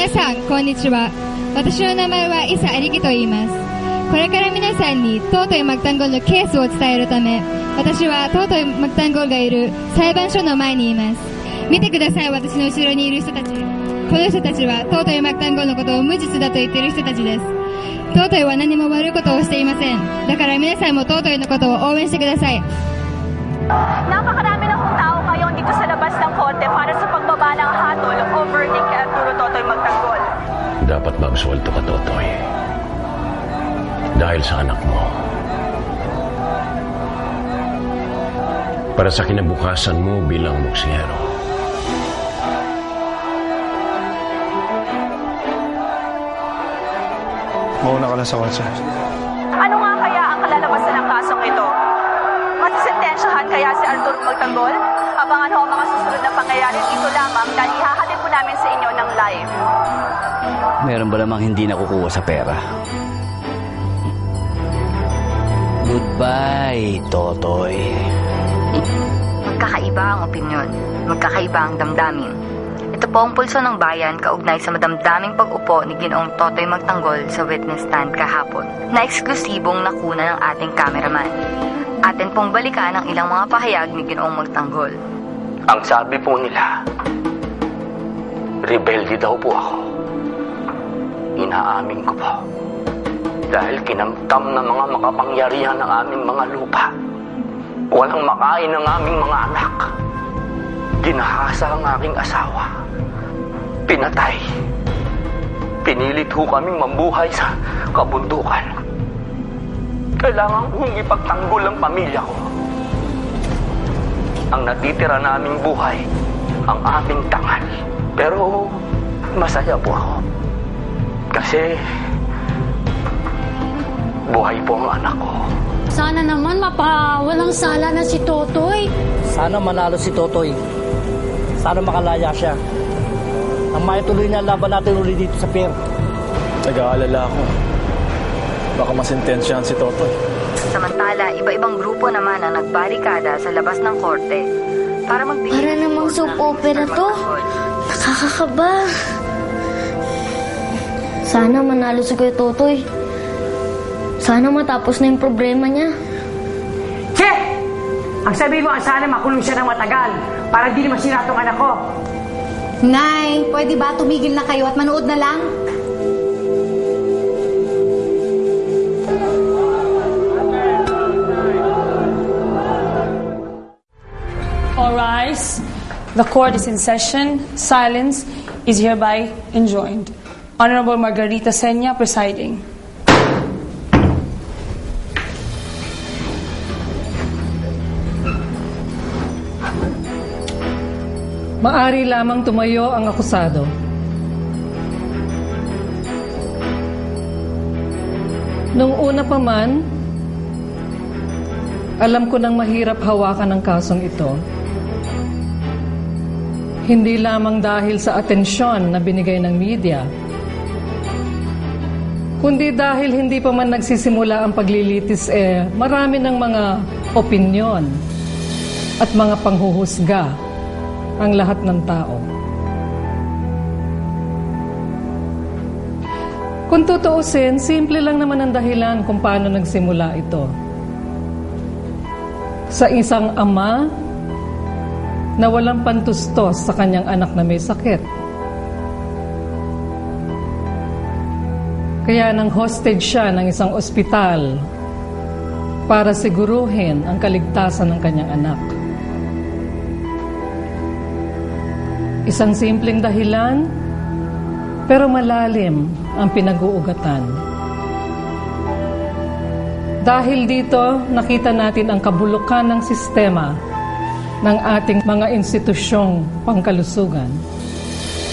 皆さん、こんにちは。私の名前は伊佐ありきと言います。これから皆さんに尊いマクタンゴルのケースを伝えるため、私は尊いマクタンゴルがいる裁判所の前にいます。見てください、私の後ろにいる人たち。この人たちは尊いマクタンゴルのことを無実だと言っている人たちです。尊いは何も悪いことをしていません。だから皆さんも尊いのことを応援してください。Napakarami na kong tao ngayon dito sa labas ng korte para sa pagbaba ng hatol o verdict kay Arturo Totoy Magtanggol. Dapat maabsuelto ka, Totoy. Dahil sa anak mo. Para sa kinabukasan mo bilang muksiyero. Mauna ka lang sa kotse. Ano nga kaya ang kalalabasan ng kasong ito? Masisentensyahan kaya si Arturo Magtanggol? Abangan ho ang mga susunod na pangyayari dito lamang dahil ihahatid po namin sa inyo ng live. Meron ba namang hindi nakukuha sa pera? Goodbye, Totoy. Magkakaiba ang opinyon, magkakaiba ang damdamin. Ito po ang pulso ng bayan kaugnay sa madamdaming pag-upo ni Ginoong Totoy Magtanggol sa witness stand kahapon na eksklusibong nakuna ng ating cameraman. Atin pong balikan ang ilang mga pahayag ni Ginoong Magtanggol. Ang sabi po nila, rebelde daw po ako. Inaamin ko po. Dahil kinamtam ng mga makapangyarihan ng aming mga lupa. Walang makain ng aming mga anak. Ginahasa ang aking asawa. Pinatay. Pinilit ho kaming mabuhay sa kabundukan. Kailangan kong ipagtanggol ang pamilya ko. Ang natitira naming buhay, ang aming tangal. Pero masaya po ako. Kasi buhay po ang anak ko. Sana naman mapawalang sala na si Totoy. Sana manalo si Totoy. Sana makalaya siya. Ang maituloy na laban natin ulit dito sa pier. Nag-aalala ako. Baka masintensyahan si Totoy. Samantala, iba-ibang grupo naman ang nagbarikada sa labas ng korte para magbigay Para namang soap opera to. Nakakakaba. Sana manalo si Kuya Totoy. Sana matapos na yung problema niya. Che! Ang sabi mo, sana makulong siya ng matagal para di naman masira tong anak ko. Nay, pwede ba tumigil na kayo at manood na lang? All rise. The court is in session. Silence is hereby enjoined. Honorable Margarita Senya presiding. Maari lamang tumayo ang akusado. Nung una pa man, alam ko nang mahirap hawakan ang kasong ito. Hindi lamang dahil sa atensyon na binigay ng media, kundi dahil hindi pa man nagsisimula ang paglilitis marami ng mga opinyon at mga panghuhusga ang lahat ng tao. Kung tutuusin, simple lang naman ang dahilan kung paano nagsimula ito. Sa isang ama na walang pantustos sa kanyang anak na may sakit. Kaya nang hostage siya ng isang ospital para siguruhin ang kaligtasan ng kanyang anak. Isang simpleng dahilan, pero malalim ang pinag-uugatan. Dahil dito, nakita natin ang kabulukan ng sistema ng ating mga institusyong pangkalusugan.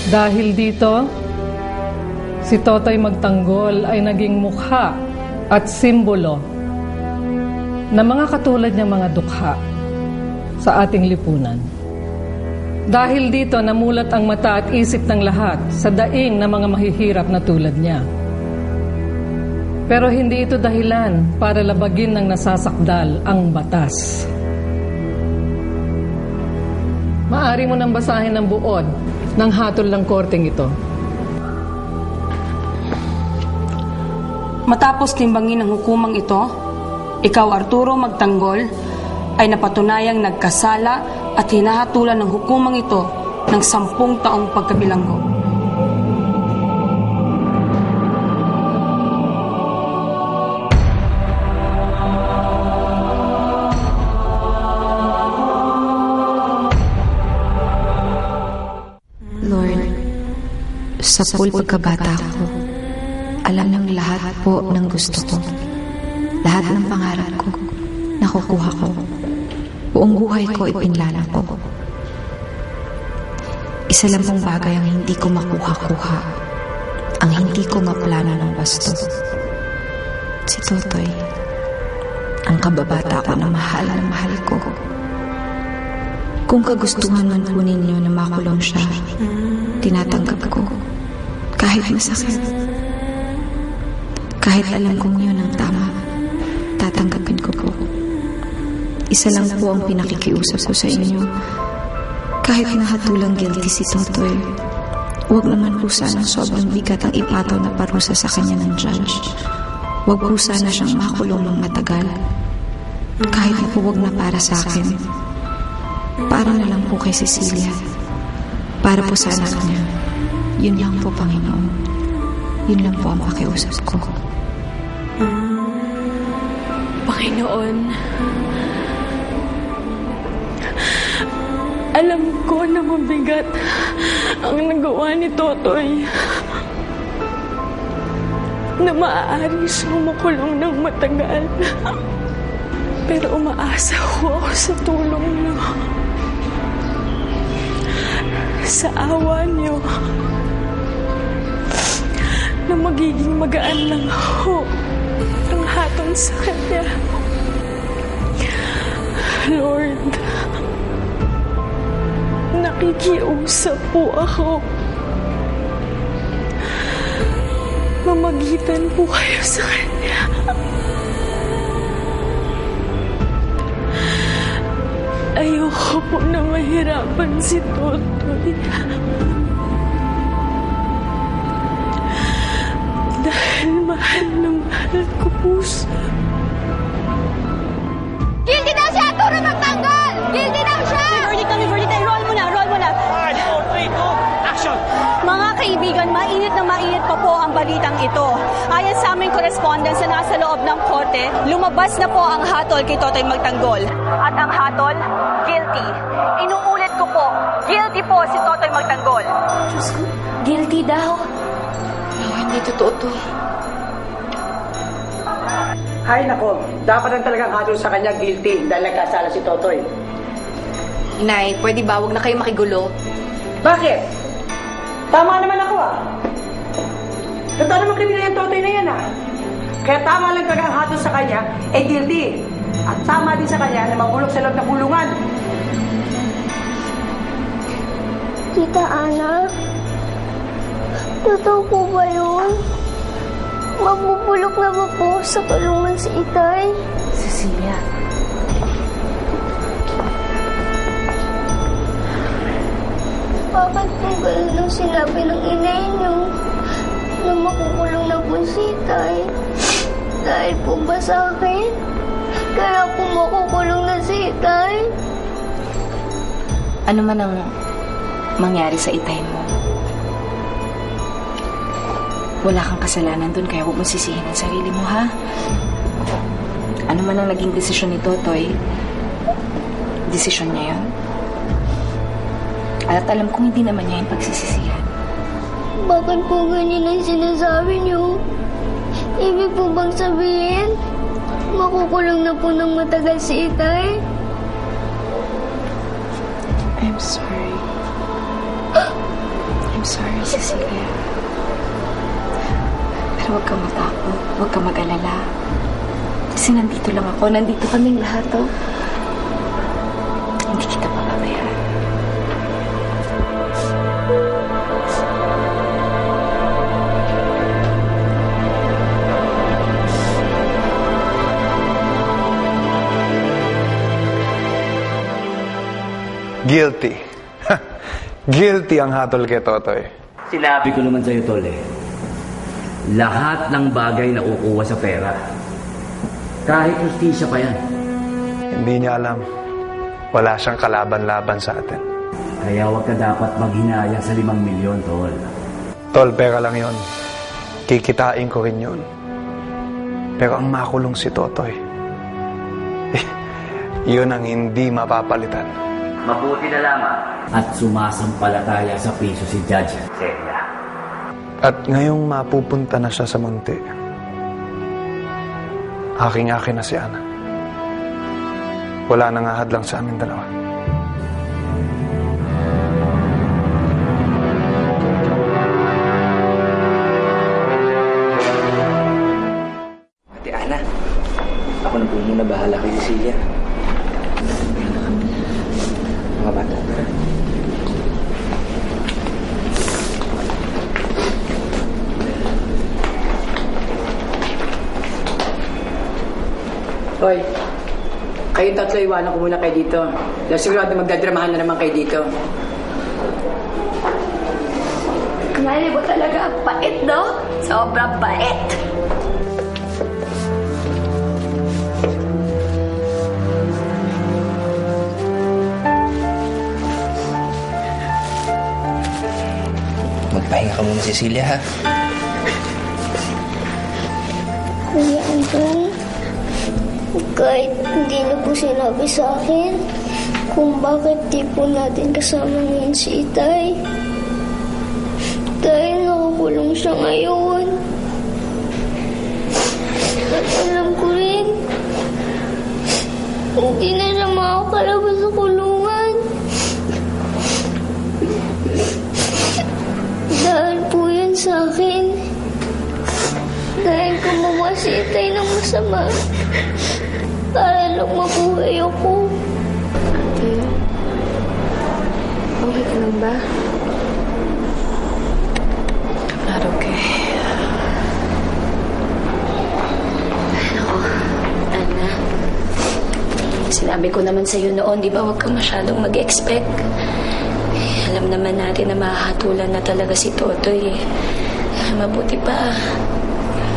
Dahil dito, si Totoy Magtanggol ay naging mukha at simbolo ng mga katulad niyang mga dukha sa ating lipunan. Dahil dito, namulat ang mata at isip ng lahat sa daing ng mga mahihirap na tulad niya. Pero hindi ito dahilan para labagin ng nasasakdal ang batas. Maaari mo nang basahin ang buod ng hatol ng korteng ito. Matapos timbangin ang hukumang ito, ikaw, Arturo Magtanggol, ay napatunayang nagkasala at hinahatulan ng hukumang ito ng 10 taong pagkabilanggo. Lord, sa pagkabata ko, alam ng lahat po ng gusto ko. Lahat ng pangarap ko, nakukuha ko. Buong buhay ko ipinlala ko. Isa lang pong bagay ang hindi ko makuha-kuha. Ang hindi ko maplano ng basto. Si Totoy. Ang kababata ko na mahal ko. Kung kagustuhan man po ninyo na makulong siya, tinatanggap ko. Kahit masakit. Kahit alam kong yun ang tama, tatanggapin ko po. Isa lang po ang pinakikiusap ko sa inyo. Kahit nahatulang guilty si Totoy, huwag naman po sana sobrang bigat ang ipataw na parusa sa kanya ng judge. Huwag po sana siyang makulong ng matagal. Kahit na po huwag na para sa akin. Para na lang po kay Cecilia. Para po sana kanya. Yun lang po, Panginoon. Yun lang po ang pakiusap ko. Panginoon, alam ko na mabigat ang nagawa ni Totoy. Na maaari siyang makulong ng matagal. Pero umaasa ko ako sa tulong niyo. Sa awa niyo na magiging magaan lang ako ang hatol sa kanya. Lord, nakikiusap po ako. Mamagitan po kayo sa kanya. Ayoko po na mahirapan si Totoy. Dahil mahal na mahal ko po siya. Guilty daw siya! Arturo Magtanggol! Guilty daw siya! Verdict, roll mo na! 5, 4, 3, 2, action! Mga kaibigan, mainit pa po ang balitang ito. Ayon sa aming correspondence na nasa loob ng korte, lumabas na po ang hatol kay Totoy Magtanggol. At ang hatol, guilty. Inuulit ko po, guilty po si Totoy Magtanggol. Diyos ko, guilty daw. Oh, hindi totoo to. Hay nako, dapat ang talagang hatol sa kanya guilty dahil nagkasala si Totoy. Nay, pwede ba? Huwag na kayo makigulo. Bakit? Tama naman ako Totoo naman kriminal yung Totoy na yan Kaya tama lang talagang hatol sa kanya, guilty. At tama din sa kanya na mabulok sa loob ng kulungan. Tita Ana, totoo po ba yun? Mabubulok na ba po sa kulungan si Itay? Cecilia. Bakit po ganun ang sinabi ng inay niyo na makukulong na po si Itay? Dahil po ba sa akin? Kaya po makukulong na si Itay? Ano man ang mangyari sa Itay mo, wala kang kasalanan dun, kaya huwag mo sisihin ang sarili mo, ha? Ano man ang naging desisyon ni Totoy, desisyon niya yun. At alam kong hindi naman niya yung pagsisisihan. Bakit po ganyan ang sinasabi niyo? Ibig po bang sabihin, makukulong na po ng matagal si Itay? I'm sorry. I'm sorry, Cecilia. Pero huwag kang matakot. Huwag kang mag-alala. Kasi nandito lang ako. Nandito kaming lahat, Hindi kita papabayaan. Guilty. Guilty ang hatol kay Totoy. Sinabi ko naman sa'yo, Tol, Lahat ng bagay na kukuha sa pera. Kahit justisya pa yan. Hindi niya alam. Wala siyang kalaban-laban sa atin. Kaya huwag ka dapat maghinayang sa 5 milyon, Tol. Tol, pera lang yon. Kikitain ko rin yun. Pero ang makulong si Totoy, yun ang hindi mapapalitan. Mabuti na lamang. At sumasampalataya sa piso si Judge Celia. At ngayong mapupunta na siya sa munti, aking-akin na si Ana. Wala nang ahadlang sa amin dalawa. Ate Ana, ako na po muna bahala kay Cecilia. Mga bata, tara. Hoy, kayong tatlo, iwanan ko muna kayo dito. Dahil sigurado magdadramahan na naman kayo dito. Mali mo talaga ang pait, no? Sobrang pait. Magpahinga ka muna, Cecilia, ha? Kuya Andong, kahit hindi na po sinabi sa akin kung bakit di po natin kasama ngayon si Itay. Dahil nakakulong siya ngayon. At alam ko rin, hindi na siya makakalabas sa kulungan. Dahil po yan sa akin. Dahil gumawa si Itay ng masama. Para lang mabuhay ako. Ate, okay ka lang ba? I'm not okay. Ako, Ana, sinabi ko naman sa'yo noon, di ba, huwag kang masyadong mag-expect. Alam naman natin na mahahatulan na talaga si Totoy. Mabuti pa,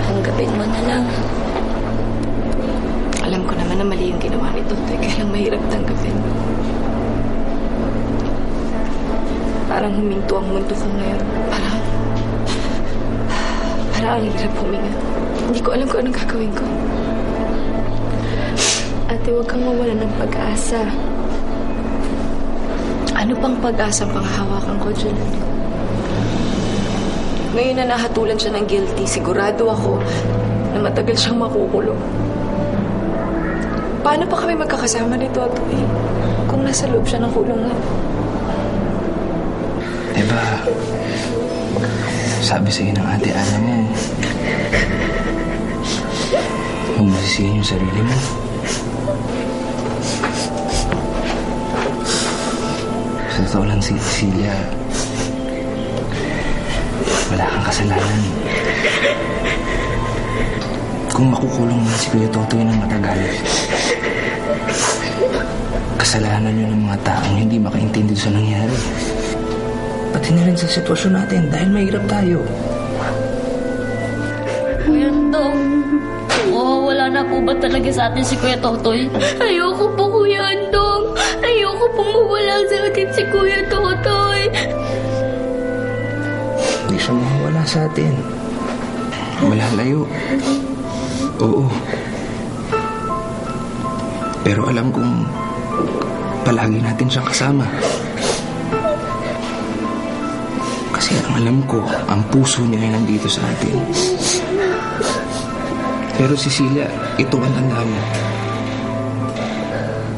tanggapin mo na lang. Alam ko naman na mali yung ginawa ni Totoy, kaya lang mahirap tanggapin. Parang huminto ang mundo ko ngayon. Parang ang hirap huminga. Hindi ko alam kung anong gagawin ko. Ate, huwag kang mawala ng pag-asa. Ano pang pag-asa ang panghahawakan ko, Julian? Ngayon na nahatulan siya ng guilty, sigurado ako na matagal siyang makukulong. Paano pa kami magkakasama nito, Atoy? Kung nasa loob siya ng kulungan? Diba, sabi sa'yo ng ate Ana mo, huwag masisihin yung sarili mo. Sa totoo lang, si Cecilia, wala kang kasalanan. Kung makukulong na si Kuya Totoy ng matagal, kasalanan yun ng mga taong hindi makaintindi sa nangyari. Pati na rin sa sitwasyon natin dahil mahirap tayo. Kuya Andong, wala na po ba talaga sa atin si Kuya Totoy? Ayoko po, Kuya Andong. Ayoko pong mawala sa atin si Kuya Totoy. Hindi siya mawawala sa atin. Malalayo. Oo. Pero alam kong palagi natin siyang kasama. Kasi ang alam ko, ang puso niya ay nandito sa atin. Pero Cecilia, ito ang tandaan mo.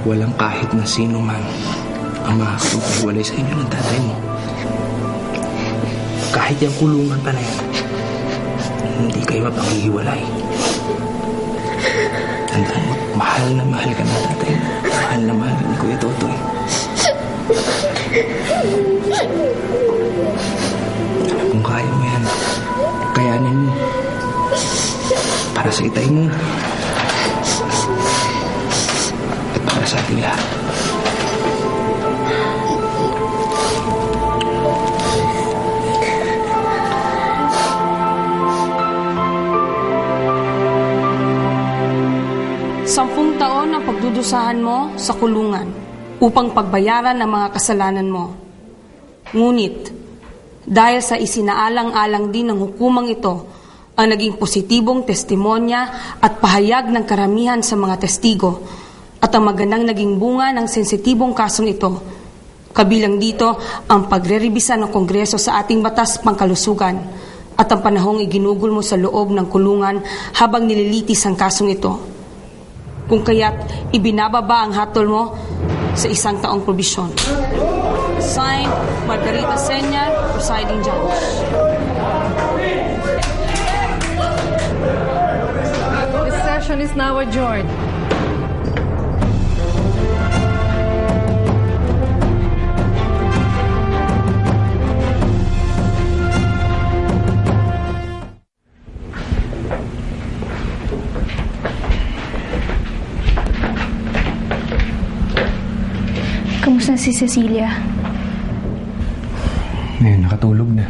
Walang kahit na sino man ang makakapaghiwalay sa inyo ng tatay mo. Kahit yung kulungan pa na yan, hindi kayo mapanghihiwalay. Tandaan mo, mahal na mahal ka ng tatay mo. Mahal na mahal ka ni Kuya Totoy. Kung kaya mo yan, kayanin mo. Para sa Itay mo. At para sa ating lahat. parudusahan mo sa kulungan upang pagbayaran ang mga kasalanan mo. Ngunit, dahil sa isinaalang-alang din ng hukumang ito, ang naging positibong testimonya at pahayag ng karamihan sa mga testigo at ang magandang naging bunga ng sensitibong kasong ito, kabilang dito ang pagre-rebisa ng Kongreso sa ating batas pangkalusugan at ang panahong iginugol mo sa loob ng kulungan habang nililitis ang kasong ito. Kung kaya't ibinababa ang hatol mo sa 1 taong probisyon. Signed, Margarita Senya, Presiding Judge. This session is now adjourned. Kamusta si Cecilia? Ngayon, nakatulog na.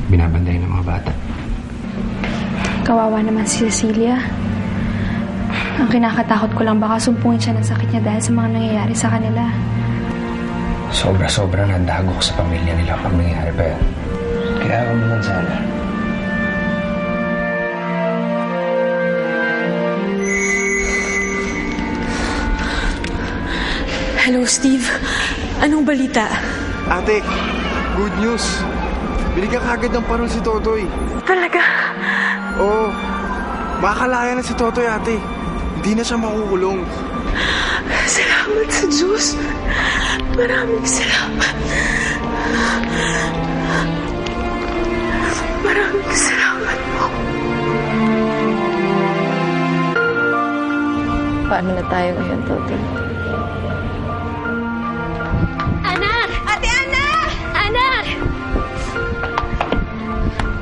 Binabantay ng mga bata. Kawawa naman si Cecilia. Ang kinakatakot ko lang baka sumpungin siya ng sakit niya dahil sa mga nangyayari sa kanila. Sobra-sobra nandago ko sa pamilya nila pag nangyayari pa yan. Kaya ako naman sana. Hello, Steve. Anong balita? Ate, good news. Binigyan kagad ng parol si Totoy. Talaga? Oo. Makakalaya na si Totoy, ate. Hindi na siya makukulong. Salamat sa Diyos. Maraming salamat. Maraming salamat po. Paano na tayo ngayon, Totoy?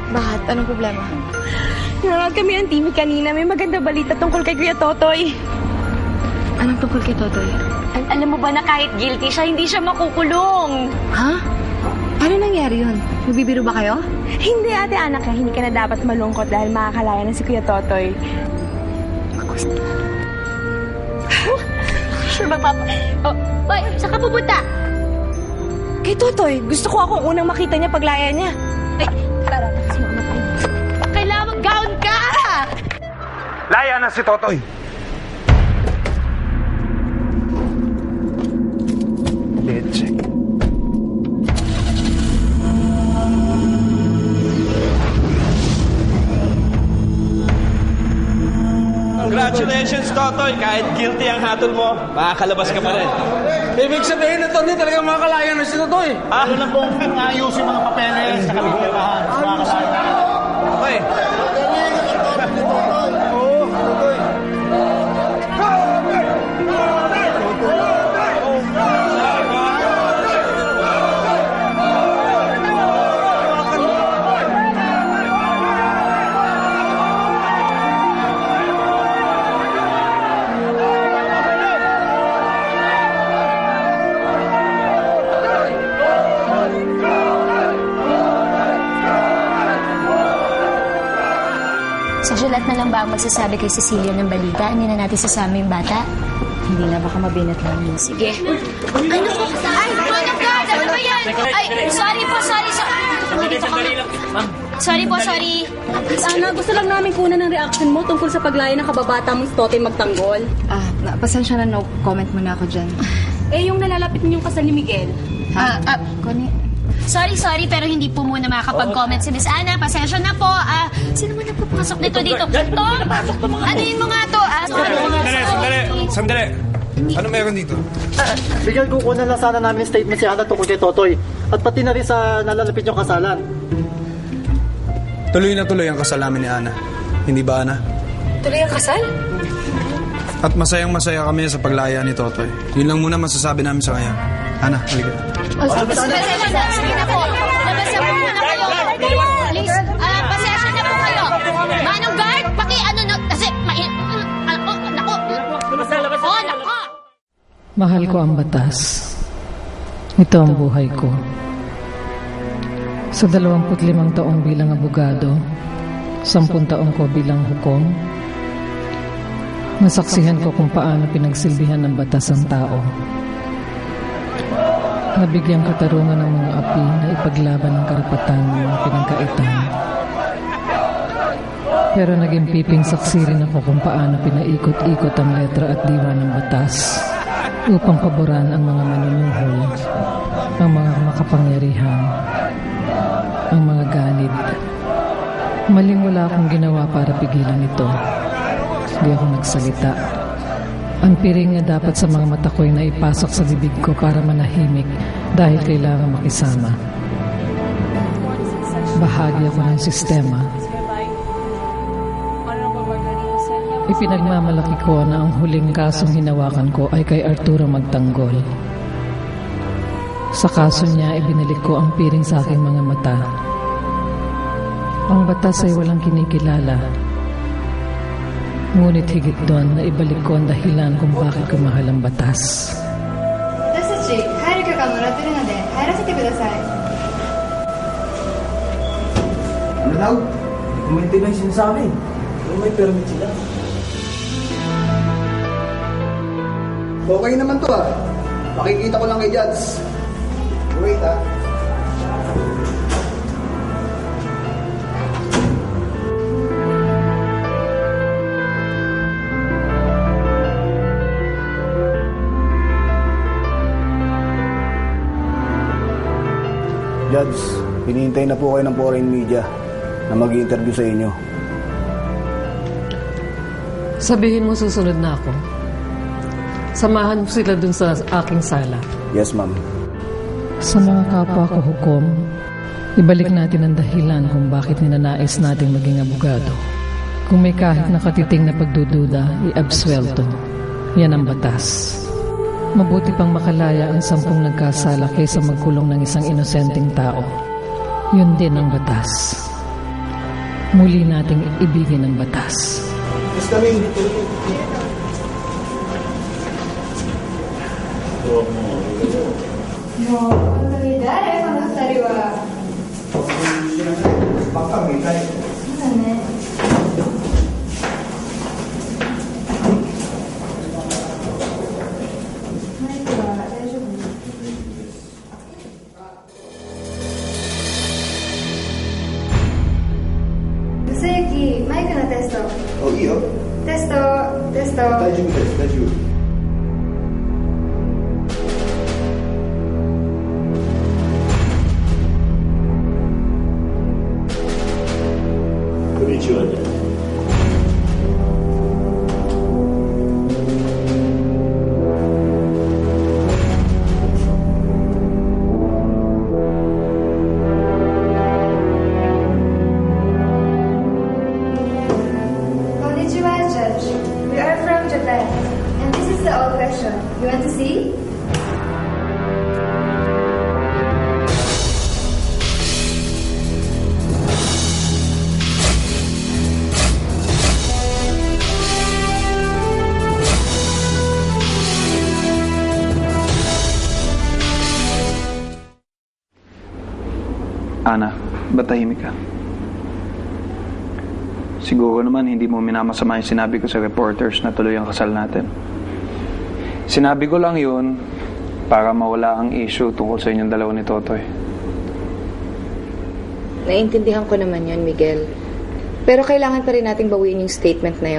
Bakit? Anong problema? Nanonood kami ng TV kanina. May maganda balita tungkol kay Kuya Totoy. Anong tungkol kay Totoy? Alam mo ba na kahit guilty siya, hindi siya makukulong? Ha? Ano nangyari yun? Nagbibiro ba kayo? Hindi, Ate Anak. Hindi ka na dapat malungkot dahil makakalaya na si Kuya Totoy. Sure magpapa... Oh, boy, saan ka pupunta? Kay Totoy. Gusto ko akong unang makita niya paglaya niya. Ay, tara. Kailangan mag-gown ka! Laya na si Totoy! Leche. Congratulations, Totoy! Kahit guilty ang hatol mo, makakalabas ka pa rin. Ibig sabihin na Tony, talagang makakalaya na si Totoy. Ano na pong ayusin mga papeles sa kaligtahan? Makakalaya. Okay. Sa Julat na lang ba ang magsasabi kay Cecilia ng balita? Hindi na natin sasama yung bata? Hindi na, baka mabinat lang yun. Sige. Ano ko? Ay, ano ka? Ano ba yan? Ay, sorry po, sorry. Sorry po, sorry. Ana, gusto lang namin kunan ng reaction mo tungkol sa paglaya ng kababata mong Totoy Magtanggol. Pasensya na, no comment muna ako dyan. Yung nalalapit ninyong kasal ni Miguel. Connie. Sorry, pero hindi po muna makakapag-comment si Miss Ana. Pasensya na po. Sino man nagpapasok dito? Tom, ano yun mo nga to? Sandali. Ano meron dito? Bigyan kukunan lang sana namin statement si Ana tungkol kay Totoy. At pati na rin sa nalalapit yung kasalan. Tuloy na tuloy ang kasal namin ni Ana. Hindi ba, Ana? Tuloy ang kasal? At masayang-masaya kami sa paglaya ni Totoy. Yun lang muna masasabi namin sa kanya. Ana, halika. Pasensya na po. Labas na muna kayo. Please, pasensya na po kayo. Manong guard, kasi, nako. Mahal ko ang batas. Ito ang buhay ko. Sa 25 taong bilang abogado, 10 taong ko bilang hukom, Nasaksihan ko kung paano pinagsilbihan ng batas ang tao. Nabigyang katarungan ng mga api na ipaglaban ang karapatan ng mga pinagkaitan. Pero naging piping saksi rin ako kung paano pinaikot-ikot ang letra at diwa ng batas upang paboran ang mga manunuhol, ang mga makapangyarihan, ang mga ganid. Maling wala akong ginawa para pigilan ito. Hindi ako nagsalita. Ang piring na dapat sa mga mata ko'y naipasok sa bibig ko para manahimik dahil kailangan makisama. Bahagi ako ng sistema. Ipinagmamalaki ko na ang huling kasong hinawakan ko ay kay Arturo Magtanggol. Sa kaso niya, ibinalik ko ang piring sa aking mga mata. Ang batas ay walang kinikilala. Ngunit higit doon na ibalik ko ang dahilan kung bakit ko mahal ang batas. 私たち入る許可もらってるので入らせてください。 Ano daw? Hindi ko maintindihan yung sinasabi. Pero may permit sila. Okay naman to ah. Makikita ko lang kay Judge. Wait ah. Judge, hinihintay na po kayo ng foreign media na mag-i-interview sa inyo. Sabihin mo susunod na ako. Samahan mo sila dun sa aking sala. Yes, ma'am. Sa mga kapwa ko hukom, ibalik natin ang dahilan kung bakit ninanais nating maging abogado. Kung may kahit nakatiting na pagdududa, i-absuelto. Yan ang batas. Mabuti pang makalaya ang 10 nagkasala kaysa magkulong ng isang inosenteng tao. Yun din ang batas. Muli nating ibigin ang batas. Mas kami.もう本当に誰この2人は。バカみたい。そうだね。マイクは大丈夫？薄雪、マイクのテスト。お、いいよ。テスト。大丈夫です、大丈夫。Ana, ba't tahimik ka? Siguro naman hindi mo minamasama yung sinabi ko sa reporters na tuloy ang kasal natin. Sinabi ko lang yun para mawala ang issue tungkol sa inyong dalawa ni Totoy. Naiintindihan ko naman yun, Miguel. Pero kailangan pa rin nating bawiin yung statement na yun.